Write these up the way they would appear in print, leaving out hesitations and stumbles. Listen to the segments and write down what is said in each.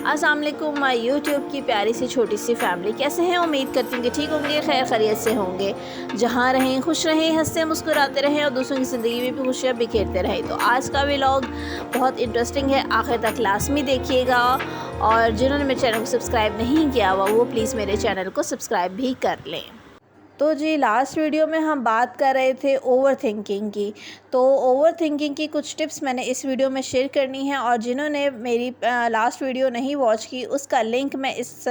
अस्सलाम वालेकुम my YouTube की प्यारी सी छोटी सी फैमिली, कैसे हैं? उम्मीद करती हूँ कि ठीक होंगे, खैर खैरियत से होंगे। जहाँ रहें खुश रहें, हंसते मुस्कुराते रहें और दूसरों की ज़िंदगी में भी खुशियाँ बिखेरते रहें। तो आज का व्लॉग बहुत इंटरेस्टिंग है, आखिर तक लाज़मी देखिएगा। और जिन्होंने मेरे चैनल को सब्सक्राइब नहीं किया हुआ वो प्लीज़ मेरे चैनल को सब्सक्राइब भी कर लें। तो जी, लास्ट वीडियो में हम बात कर रहे थे ओवर थिंकिंग की। तो ओवर थिंकिंग की कुछ टिप्स मैंने इस वीडियो में शेयर करनी है, और जिन्होंने मेरी लास्ट वीडियो नहीं वॉच की उसका लिंक मैं इस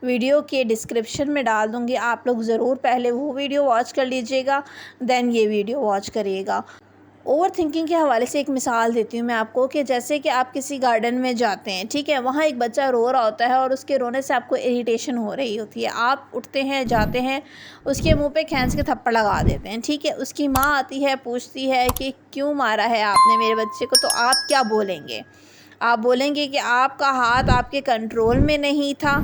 वीडियो के डिस्क्रिप्शन में डाल दूँगी। आप लोग ज़रूर पहले वो वीडियो वॉच कर लीजिएगा, देन ये वीडियो वॉच करिएगा। ओवर थिंकिंग के हवाले से एक मिसाल देती हूँ मैं आपको, कि जैसे कि आप किसी गार्डन में जाते हैं, ठीक है, वहाँ एक बच्चा रो रहा होता है और उसके रोने से आपको इरिटेशन हो रही होती है। आप उठते हैं, जाते हैं, उसके मुंह पे खींच के थप्पड़ लगा देते हैं, ठीक है। उसकी माँ आती है, पूछती है कि क्यों मारा है आपने मेरे बच्चे को, तो आप क्या बोलेंगे? आप बोलेंगे कि आपका हाथ आपके कंट्रोल में नहीं था?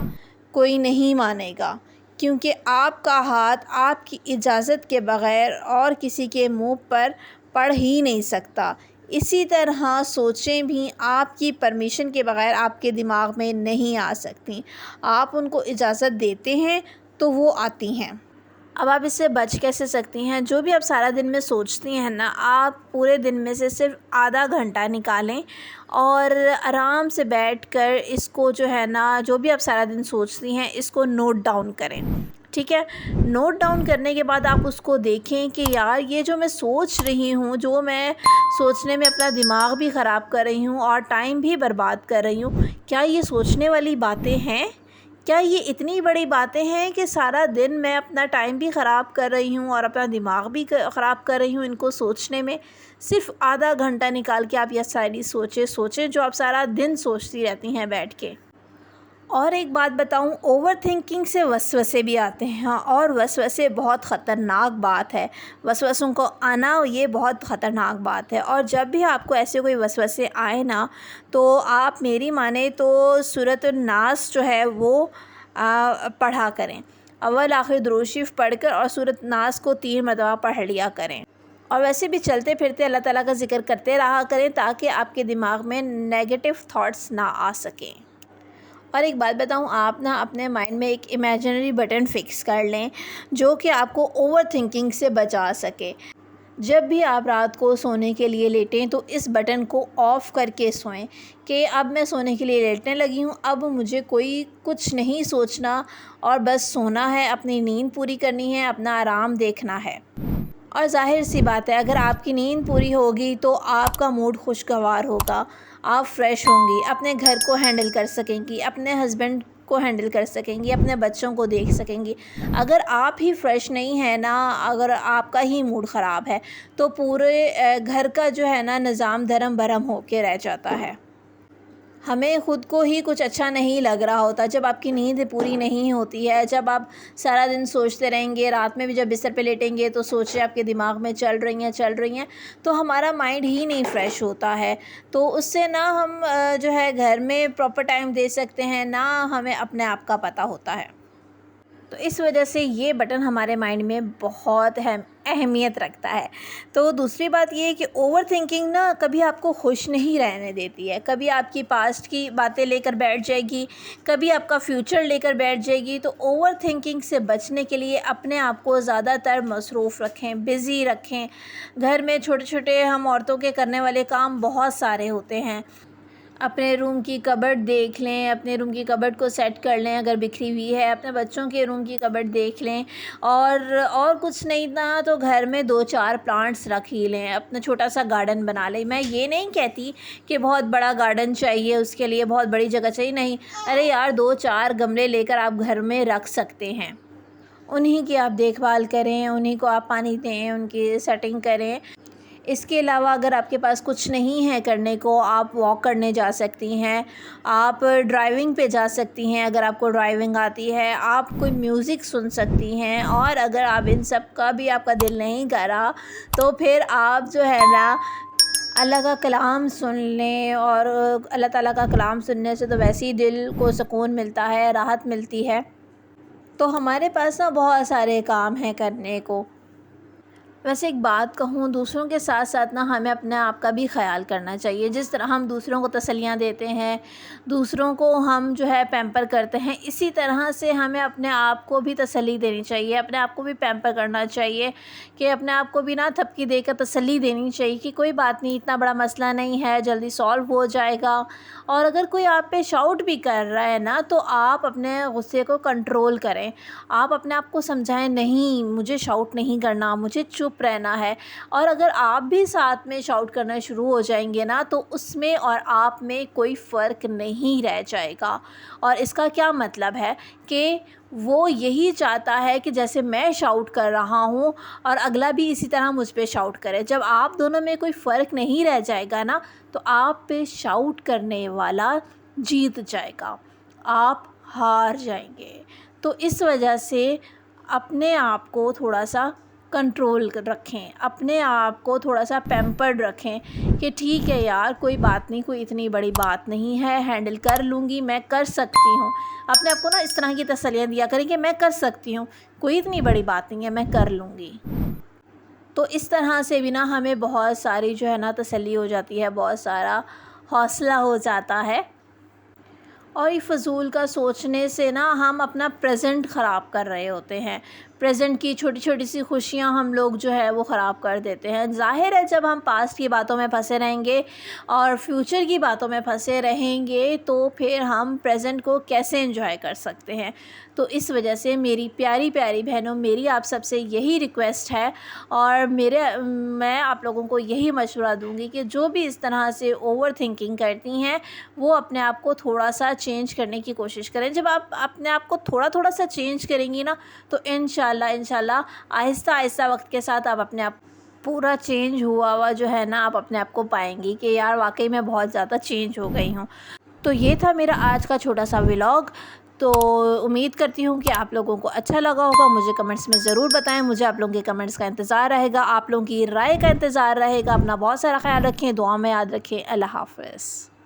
कोई नहीं मानेगा, क्योंकि आपका हाथ आपकी इजाज़त के बग़ैर और किसी के मुंह पर पढ़ ही नहीं सकता। इसी तरह सोचें भी आपकी परमिशन के बग़ैर आपके दिमाग में नहीं आ सकती। आप उनको इजाज़त देते हैं तो वो आती हैं। अब आप इससे बच कैसे सकती हैं? जो भी आप सारा दिन में सोचती हैं ना, आप पूरे दिन में से सिर्फ आधा घंटा निकालें और आराम से बैठकर इसको जो है ना, जो भी आप सारा दिन सोचती हैं इसको नोट डाउन करें, ठीक है। नोट डाउन करने के बाद आप उसको देखें कि यार, ये जो मैं सोच रही हूँ, जो मैं सोचने में अपना दिमाग भी ख़राब कर रही हूँ और टाइम भी बर्बाद कर रही हूँ, क्या ये सोचने वाली बातें हैं? क्या ये इतनी बड़ी बातें हैं कि सारा दिन मैं अपना टाइम भी ख़राब कर रही हूँ और अपना दिमाग भी ख़राब कर रही हूँ इनको सोचने में? सिर्फ़ आधा घंटा निकाल के आप ये सारी सोचें जो आप सारा दिन सोचती रहती हैं बैठ के। और एक बात बताऊं, ओवर थिंकिंग से वसवसे भी आते हैं, और वसवसे बहुत ख़तरनाक बात है। वसवसों को आना ये बहुत ख़तरनाक बात है। और जब भी आपको ऐसे कोई वसवसे आए ना, तो आप मेरी माने तो सूरत नास जो है वो पढ़ा करें। अव्वल आखिर दुरूद शरीफ पढ़कर और सूरत नास को 3 मरतबा पढ़ लिया करें। और वैसे भी चलते फिरते अल्लाह ताला का ज़िक्र करते रहा करें, ताकि आपके दिमाग में नेगेटिव थॉट्स ना आ सकें। और एक बात बताऊं, आप ना अपने माइंड में एक इमेजिनरी बटन फ़िक्स कर लें जो कि आपको ओवर थिंकिंग से बचा सके। जब भी आप रात को सोने के लिए लेटें तो इस बटन को ऑफ़ करके सोएं कि अब मैं सोने के लिए लेटने लगी हूँ, अब मुझे कोई कुछ नहीं सोचना और बस सोना है, अपनी नींद पूरी करनी है, अपना आराम देखना है। और ज़ाहिर सी बात है, अगर आपकी नींद पूरी होगी तो आपका मूड खुशगवार होगा, आप फ्रेश होंगी, अपने घर को हैंडल कर सकेंगी, अपने हस्बैंड को हैंडल कर सकेंगी, अपने बच्चों को देख सकेंगी। अगर आप ही फ्रेश नहीं है ना, अगर आपका ही मूड ख़राब है, तो पूरे घर का जो है ना निज़ाम धर्म भरम होके रह जाता है। हमें ख़ुद को ही कुछ अच्छा नहीं लग रहा होता जब आपकी नींद पूरी नहीं होती है। जब आप सारा दिन सोचते रहेंगे, रात में भी जब बिस्तर पे लेटेंगे तो सोचें आपके दिमाग में चल रही हैं, तो हमारा माइंड ही नहीं फ़्रेश होता है। तो उससे ना हम जो है घर में प्रॉपर टाइम दे सकते हैं, ना हमें अपने आप का पता होता है। तो इस वजह से ये बटन हमारे माइंड में बहुत अहमियत रखता है। तो दूसरी बात ये है कि ओवर थिंकिंग ना कभी आपको खुश नहीं रहने देती है। कभी आपकी पास्ट की बातें लेकर बैठ जाएगी, कभी आपका फ्यूचर लेकर बैठ जाएगी। तो ओवर थिंकिंग से बचने के लिए अपने आप को ज़्यादातर मसरूफ़ रखें, बिज़ी रखें। घर में छोटे छोटे हम औरतों के करने वाले काम बहुत सारे होते हैं। अपने रूम की कबर्ड देख लें, अपने रूम की कबर्ड को सेट कर लें अगर बिखरी हुई है, अपने बच्चों के रूम की कबर्ड देख लें, और कुछ नहीं ना तो घर में 2-4 प्लांट्स रख ही लें, अपना छोटा सा गार्डन बना लें। मैं ये नहीं कहती कि बहुत बड़ा गार्डन चाहिए, उसके लिए बहुत बड़ी जगह चाहिए, नहीं। अरे यार, 2-4 गमले लेकर आप घर में रख सकते हैं, उन्हीं की आप देखभाल करें, उन्हीं को आप पानी दें, उनकी सेटिंग करें। इसके अलावा अगर आपके पास कुछ नहीं है करने को, आप वॉक करने जा सकती हैं, आप ड्राइविंग पे जा सकती हैं अगर आपको ड्राइविंग आती है, आप कोई म्यूज़िक सुन सकती हैं। और अगर आप इन सब का भी आपका दिल नहीं करा तो फिर आप जो है ना अल्लाह का कलाम सुन लें। और अल्लाह ताला का कलाम सुनने से तो वैसे ही दिल को सुकून मिलता है, राहत मिलती है। तो हमारे पास ना बहुत सारे काम हैं करने को। वैसे एक बात कहूँ, दूसरों के साथ साथ ना हमें अपने आप का भी ख़याल करना चाहिए। जिस तरह हम दूसरों को तसल्लियाँ देते हैं, दूसरों को हम जो है पैम्पर करते हैं, इसी तरह से हमें अपने आप को भी तसल्ली देनी चाहिए, अपने आप को भी पैम्पर करना चाहिए कि अपने आप को भी ना थपकी देकर तसल्ली देनी चाहिए कि कोई बात नहीं, इतना बड़ा मसला नहीं है, जल्दी सॉल्व हो जाएगा। और अगर कोई आप पे शाउट भी कर रहा है ना, तो आप अपने गुस्से को कंट्रोल करें। आप अपने आप को समझाएं, नहीं मुझे शाउट नहीं करना, मुझे चुप रहना है। और अगर आप भी साथ में शाउट करना शुरू हो जाएंगे ना, तो उसमें और आप में कोई फ़र्क नहीं रह जाएगा। और इसका क्या मतलब है कि वो यही चाहता है कि जैसे मैं शाउट कर रहा हूँ और अगला भी इसी तरह मुझ पे शाउट करे। जब आप दोनों में कोई फ़र्क नहीं रह जाएगा ना, तो आप पे शाउट करने वाला जीत जाएगा, आप हार जाएंगे। तो इस वजह से अपने आप को थोड़ा सा कंट्रोल रखें, अपने आप को थोड़ा सा पैम्पर्ड रखें कि ठीक है यार, कोई बात नहीं, कोई इतनी बड़ी बात नहीं है, हैंडल कर लूँगी, मैं कर सकती हूँ। अपने आप को ना इस तरह की तसल्लियाँ दिया करें कि मैं कर सकती हूँ, कोई इतनी बड़ी बात नहीं है, मैं कर लूँगी। तो इस तरह से भी ना हमें बहुत सारी जो है ना तसल्ली हो जाती है, बहुत सारा हौसला हो जाता है। और ये फ़ज़ूल का सोचने से ना हम अपना प्रेजेंट ख़राब कर रहे होते हैं। प्रेजेंट की छोटी छोटी सी खुशियाँ हम लोग जो है वो ख़राब कर देते हैं। ज़ाहिर है, जब हम पास्ट की बातों में फंसे रहेंगे और फ्यूचर की बातों में फंसे रहेंगे, तो फिर हम प्रेजेंट को कैसे एंजॉय कर सकते हैं। तो इस वजह से मेरी प्यारी प्यारी बहनों, मेरी आप सबसे यही रिक्वेस्ट है, और मैं आप लोगों को यही मशवरा दूँगी कि जो भी इस तरह से ओवर थिंकिंग करती हैं, वो अपने आप को थोड़ा सा चेंज करने की कोशिश करें। जब आप अपने आप को थोड़ा थोड़ा सा चेंज करेंगी ना, तो इंशाल्लाह आहिस्ता आहिस्ता वक्त के साथ आप अपने आप पूरा चेंज हुआ जो है ना, आप अपने आप को पाएंगी कि यार वाकई में बहुत ज़्यादा चेंज हो गई हूँ। तो ये था मेरा आज का छोटा सा व्लॉग। तो उम्मीद करती हूँ कि आप लोगों को अच्छा लगा होगा। मुझे कमेंट्स में ज़रूर बताएं, मुझे आप लोगों के कमेंट्स का इंतज़ार रहेगा, आप लोगों की राय का इंतज़ार रहेगा। अपना बहुत सारा ख्याल रखें, दुआ में याद रखें। अल्लाह हाफ़िज़।